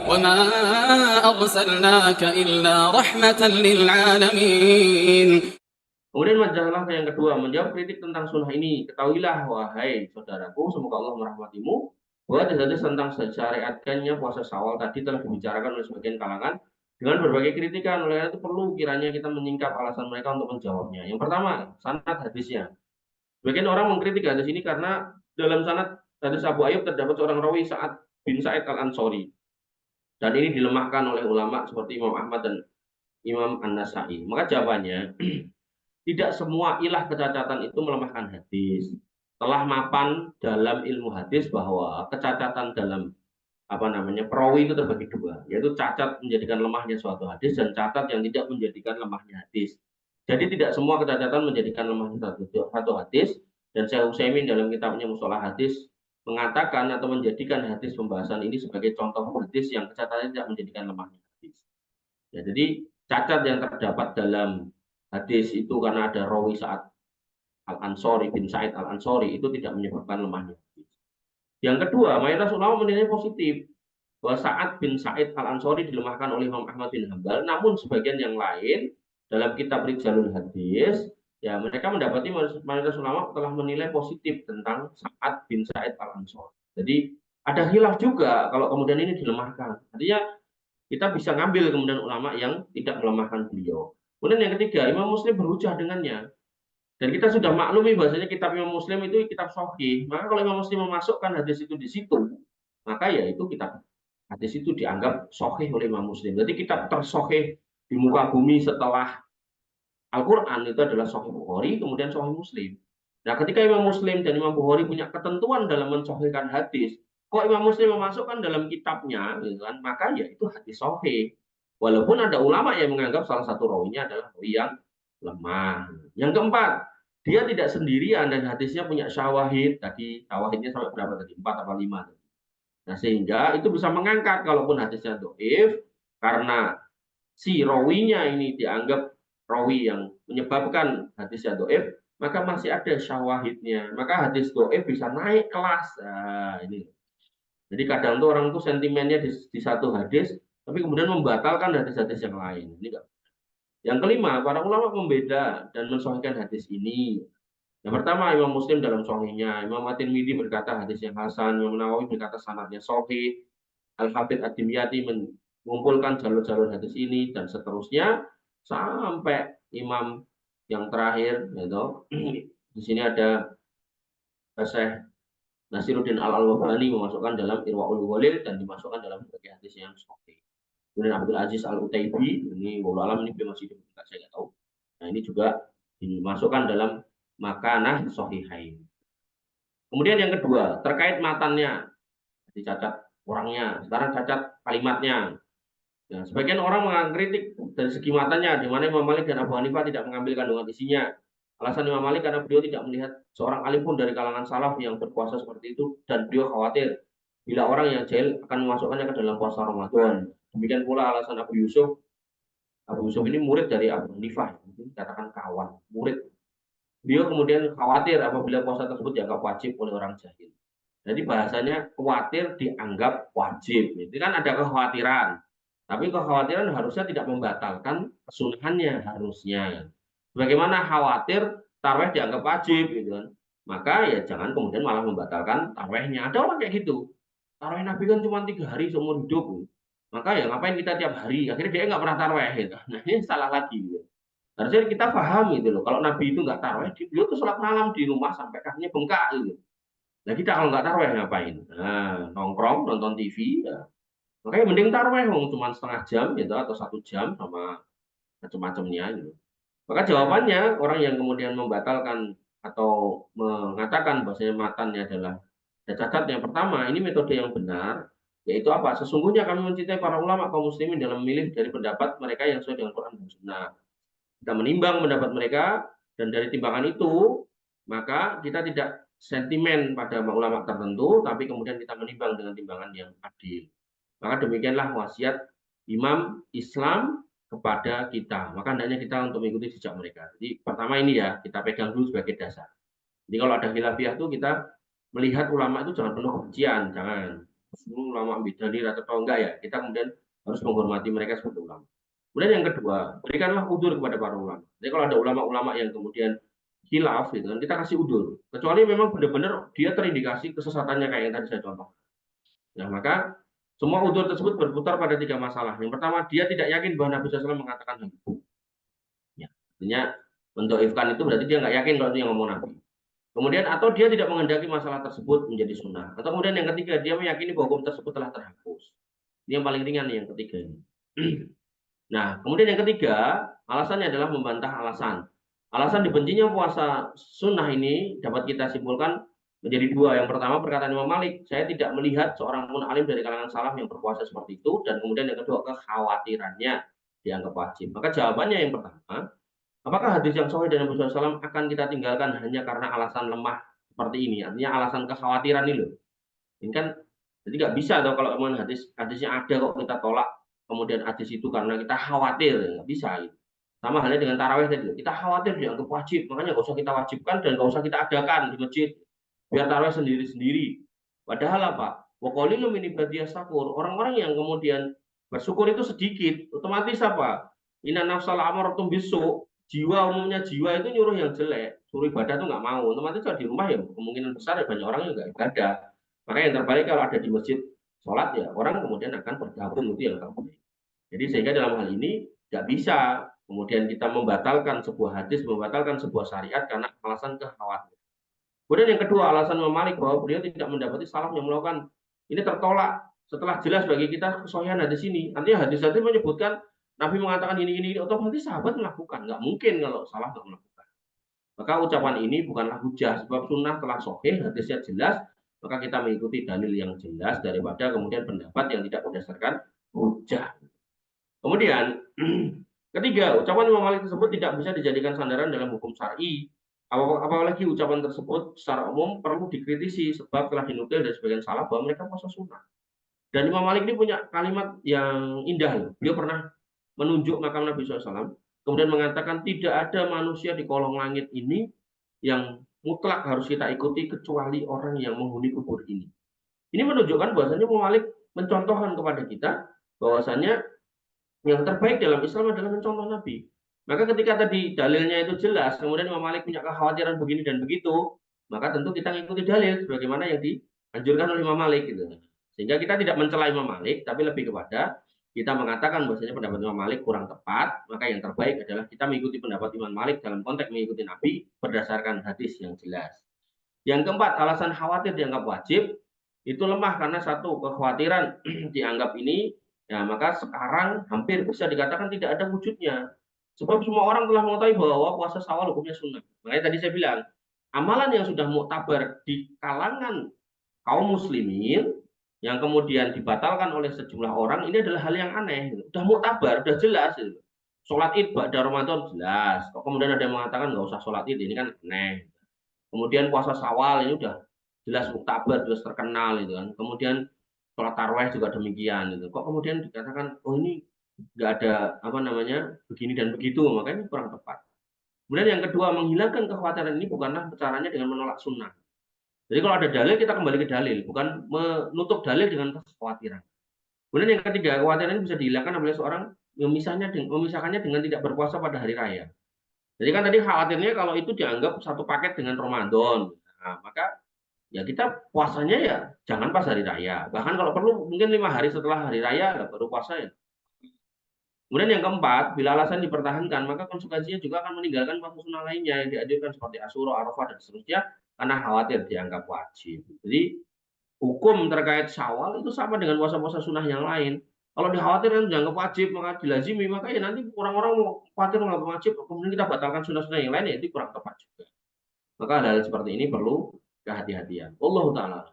وما أرسلناك إلا رحمة للعالمين. Kemudian majalah yang kedua menjawab kritik tentang sunnah ini. Ketahuilah wahai saudaraku, semoga Allah merahmatimu, bahwa hadis tentang syariatkannya puasa Syawal tadi telah dibicarakan oleh sebagian kalangan dengan berbagai kritikan. Oleh itu perlu kiranya kita menyingkap alasan mereka untuk menjawabnya. Yang pertama, sanad hadisnya. Sebagian orang mengkritik hadis ini karena dalam sanad hadis Abu Ayyub terdapat seorang rawi Sa'ad bin Sa'id al-Ansori. Dan ini dilemahkan oleh ulama seperti Imam Ahmad dan Imam An-Nasai. Maka jawabannya, tidak semua ilah kecacatan itu melemahkan hadis. Telah mapan dalam ilmu hadis bahwa kecacatan dalam perawi itu terbagi dua, yaitu cacat menjadikan lemahnya suatu hadis dan cacat yang tidak menjadikan lemahnya hadis. Jadi tidak semua kecacatan menjadikan lemahnya satu hadis, dan Syekh Utsaimin dalam kitabnya Mustalah Hadis mengatakan atau menjadikan hadis pembahasan ini sebagai contoh hadis yang kecacatannya tidak menjadikan lemahnya hadis. Ya, jadi cacat yang terdapat dalam hadis itu karena ada rawi Sa'ad al-Ansori bin Sa'id al-Ansori itu tidak menyebabkan lemahnya hadis. Yang kedua, mayoritas ulama menilai positif bahwa Sa'ad bin Sa'id al-Ansori dilemahkan oleh Imam Ahmad bin Hambal, namun sebagian yang lain dalam kitab Rijalul Hadis, ya mereka mendapati mayoritas ulama telah menilai positif tentang Sa'ad bin Sa'id al-Ansori. Jadi ada khilaf juga kalau kemudian ini dilemahkan. Artinya kita bisa ngambil kemudian ulama yang tidak melemahkan beliau. Kemudian yang ketiga, Imam Muslim berhujah dengannya. Dan kita sudah maklumi bahasanya kitab Imam Muslim itu kitab sahih. Maka kalau Imam Muslim memasukkan hadis itu di situ, maka ya itu kitab hadis itu dianggap sahih oleh Imam Muslim. Jadi kitab tersahih di muka bumi setelah Al-Quran itu adalah Sahih Bukhari, kemudian Sahih Muslim. Nah, ketika Imam Muslim dan Imam Bukhari punya ketentuan dalam mensahihkan hadis, kok Imam Muslim memasukkan dalam kitabnya, gitu kan, maka ya itu hadis sahih. Walaupun ada ulama yang menganggap salah satu rawinya adalah rawi yang lemah. Yang keempat, dia tidak sendirian dan hadisnya punya syawahid. Tadi syawahidnya sampai berapa tadi? 4 atau 5. Nah, sehingga itu bisa mengangkat kalaupun hadisnya dhaif karena si rawinya ini dianggap rawi yang menyebabkan hadisnya dhaif, maka masih ada syawahidnya. Maka hadis dhaif bisa naik kelas. Nah, ini. Jadi kadang tuh orang tuh sentimennya di satu hadis, tapi kemudian membatalkan hadis-hadis yang lain. Ini enggak. Yang kelima, para ulama membeda dan mensahihkan hadis ini. Yang pertama, Imam Muslim dalam sahihnya, Imam At-Tirmidzi berkata hadis yang hasan, Imam Nawawi berkata sanadnya sahih, Al-Hafidz Ad-Dimyati mengumpulkan jalur-jalur hadis ini dan seterusnya sampai imam yang terakhir, yaitu di sini ada Syekh Nasiruddin Al-Albani memasukkan dalam Irwaul Ghalil dan dimasukkan dalam berbagai hadis yang sahih. Kemudian Abdul Aziz Al-Utaibi, ini wallahu alam ini masih dibuka, saya nggak tahu. Nah, ini juga dimasukkan dalam Makanah Sahihain. Kemudian yang kedua, terkait matannya, dicacat orangnya, sekarang cacat kalimatnya. Ya, sebagian orang mengkritik dari segi matanya, di mana Imam Malik dan Abu Hanifah tidak mengambil kandungan isinya. Alasan Imam Malik karena beliau tidak melihat seorang alim pun dari kalangan salaf yang berpuasa seperti itu, dan beliau khawatir bila orang yang jahil akan memasukkannya ke dalam puasa Ramadan. Demikian pula alasan Abu Yusuf. Abu Yusuf ini murid dari Abu Hanifah, dikatakan kawan, murid. Beliau kemudian khawatir apabila puasa tersebut dianggap wajib oleh orang jahil. Jadi bahasanya khawatir dianggap wajib. Itu kan ada kekhawatiran. Tapi kekhawatiran harusnya tidak membatalkan kesunahannya harusnya. Bagaimana khawatir tarawih dianggap wajib gitu kan. Maka ya jangan kemudian malah membatalkan tarawihnya. Ada orang kayak gitu. Tarawih Nabi kan cuma 3 hari seumur hidup. Maka ya ngapain kita tiap hari? Akhirnya dia nggak pernah tarawih gitu. Nah, ini salah lagi gitu. Harusnya kita paham gitu loh. Kalau Nabi itu nggak tarawih, dia tuh sholat malam di rumah sampai kakinya bengkak gitu. Nah, kita kalau nggak tarawih ngapain? Nah, nongkrong, nonton TV, ya. Makanya mending tarawih cuma setengah jam gitu atau 1 jam sama macam-macamnya gitu. Maka jawabannya orang yang kemudian membatalkan atau mengatakan bahwasanya matannya adalah ada cacat. Yang pertama, ini metode yang benar, yaitu apa? Sesungguhnya kami mencintai para ulama kaum muslimin dalam memilih dari pendapat mereka yang sesuai dengan Quran dan Sunnah. Kita menimbang pendapat mereka dan dari timbangan itu maka kita tidak sentimen pada ulama tertentu, tapi kemudian kita menimbang dengan timbangan yang adil. Maka demikianlah wasiat Imam Islam kepada kita. Maka hendaknya kita untuk mengikuti jejak mereka. Jadi pertama ini ya, kita pegang dulu sebagai dasar. Jadi kalau ada khilafiyah itu kita melihat ulama itu jangan penuh kebencian, jangan. ulama bidani atau enggak ya, kita kemudian harus menghormati mereka sebagai ulama. Kemudian yang kedua, berikanlah udzur kepada para ulama. Jadi kalau ada ulama-ulama yang kemudian khilaf gitu kan, kita kasih udzur. Kecuali memang benar-benar dia terindikasi kesesatannya kayak yang tadi saya contoh. Nah, maka semua udzur tersebut berputar pada 3 masalah. Yang pertama, dia tidak yakin bahwa Nabi SAW mengatakan hal itu. Ya, artinya mendoifkan itu berarti dia nggak yakin kalau itu yang ngomong Nabi. Kemudian atau dia tidak menghendaki masalah tersebut menjadi sunnah. Atau kemudian yang ketiga, dia meyakini bahwa hukum tersebut telah terhapus. Ini yang paling ringan nih, yang ketiga ini. Nah, kemudian yang ketiga, alasannya adalah membantah alasan. Alasan dibencinya puasa sunnah ini dapat kita simpulkan menjadi dua. Yang pertama, perkataan Imam Malik, saya tidak melihat seorang pun alim dari kalangan salaf yang berpuasa seperti itu. Dan kemudian yang kedua, kekhawatirannya dianggap wajib. Maka jawabannya yang pertama, apakah hadis yang sahih dari Nabi SAW akan kita tinggalkan hanya karena alasan lemah seperti ini? Artinya alasan kekhawatiran ini loh. Ini kan jadi nggak bisa dong kalau memang hadisnya ada kok kita tolak, kemudian hadis itu karena kita khawatir, nggak bisa gitu. Sama halnya dengan tarawih tadi, kita khawatir dianggap wajib, makanya nggak usah kita wajibkan dan nggak usah kita adakan di masjid, biar tarawih sendiri-sendiri. Padahal apa? Wa qalilun min ibadiyas syakur. Orang-orang yang kemudian bersyukur itu sedikit, otomatis apa? Inna nafsal amaratun bisu. Jiwa umumnya jiwa itu nyuruh yang jelek, suruh ibadah tuh nggak mau. Otomatis kalau di rumah ya kemungkinan besar ya banyak orang yang nggak ibadah. Maka yang terbaik kalau ada di masjid sholat ya orang kemudian akan bergabung, itu yang terbaik. Jadi sehingga dalam hal ini nggak bisa kemudian kita membatalkan sebuah hadis, membatalkan sebuah syariat karena alasan kekhawatiran. Kemudian yang kedua, alasan Imam Malik bahwa beliau tidak mendapati salaf yang melakukan ini tertolak setelah jelas bagi kita kesohihan hadis ini. Artinya hadis-hadis menyebutkan Nabi mengatakan ini, otomatis sahabat melakukan. Nggak mungkin kalau salah nggak melakukan. Maka ucapan ini bukanlah hujah, sebab sunnah telah sahih, hadisnya jelas, maka kita mengikuti dalil yang jelas daripada kemudian pendapat yang tidak berdasarkan hujah. Kemudian ketiga, ucapan Imam Malik tersebut tidak bisa dijadikan sandaran dalam hukum syar'i. Apalagi ucapan tersebut secara umum perlu dikritisi sebab telah dinukil dari sebagian salaf bahwa mereka puasa sunnah. Dan Imam Malik ini punya kalimat yang indah. Beliau pernah menunjuk makam Nabi SAW, kemudian mengatakan tidak ada manusia di kolong langit ini yang mutlak harus kita ikuti kecuali orang yang menghuni kubur ini. Ini menunjukkan bahwasanya Imam Malik mencontohkan kepada kita bahwasanya yang terbaik dalam Islam adalah mencontoh Nabi. Maka ketika tadi dalilnya itu jelas, kemudian Imam Malik punya kekhawatiran begini dan begitu, maka tentu kita mengikuti dalil sebagaimana yang dianjurkan oleh Imam Malik gitu. Sehingga kita tidak mencela Imam Malik, tapi lebih kepada kita mengatakan bahwasanya pendapat Imam Malik kurang tepat, maka yang terbaik adalah kita mengikuti pendapat Imam Malik dalam konteks mengikuti Nabi berdasarkan hadis yang jelas. Yang keempat, alasan khawatir dianggap wajib itu lemah karena satu, kekhawatiran dianggap ini ya maka sekarang hampir bisa dikatakan tidak ada wujudnya. Sebab semua orang telah mengetahui bahwa puasa Syawal hukumnya sunnah. Makanya tadi saya bilang, amalan yang sudah muktabar di kalangan kaum muslimin yang kemudian dibatalkan oleh sejumlah orang, ini adalah hal yang aneh. Sudah muktabar, sudah jelas. Sholat id pada Ramadan jelas. Kok kemudian ada yang mengatakan nggak usah sholat id, ini kan aneh. Kemudian puasa Syawal ini sudah jelas muktabar, jelas terkenal itu kan. Kemudian sholat tarawih juga demikian. Kok kemudian dikatakan, oh ini nggak ada apa namanya begini dan begitu, makanya kurang tepat. Kemudian yang kedua, menghilangkan kekhawatiran ini bukanlah caranya dengan menolak sunnah. Jadi kalau ada dalil kita kembali ke dalil, bukan menutup dalil dengan kekhawatiran. Kemudian yang ketiga, kekhawatiran ini bisa dihilangkan oleh seorang memisahkannya dengan tidak berpuasa pada hari raya. Jadi kan tadi khawatirnya kalau itu dianggap satu paket dengan Ramadan, nah, maka ya kita puasanya ya jangan pas hari raya. Bahkan kalau perlu mungkin 5 hari setelah hari raya baru puasa ya. Kemudian yang keempat, bila alasan dipertahankan, maka konsekuensinya juga akan meninggalkan puasa sunnah lainnya yang dianjurkan seperti Asyura, Arafah, dan seterusnya, karena khawatir dianggap wajib. Jadi, hukum terkait Syawal itu sama dengan puasa-puasa sunnah yang lain. Kalau dikhawatirkan dianggap wajib, maka dilazimi, maka ya nanti orang-orang khawatir menganggap wajib, kemudian kita batalkan sunnah-sunnah yang lain, ya itu kurang tepat juga. Maka hal-hal seperti ini perlu kehati-hatian. Wallahu ta'ala.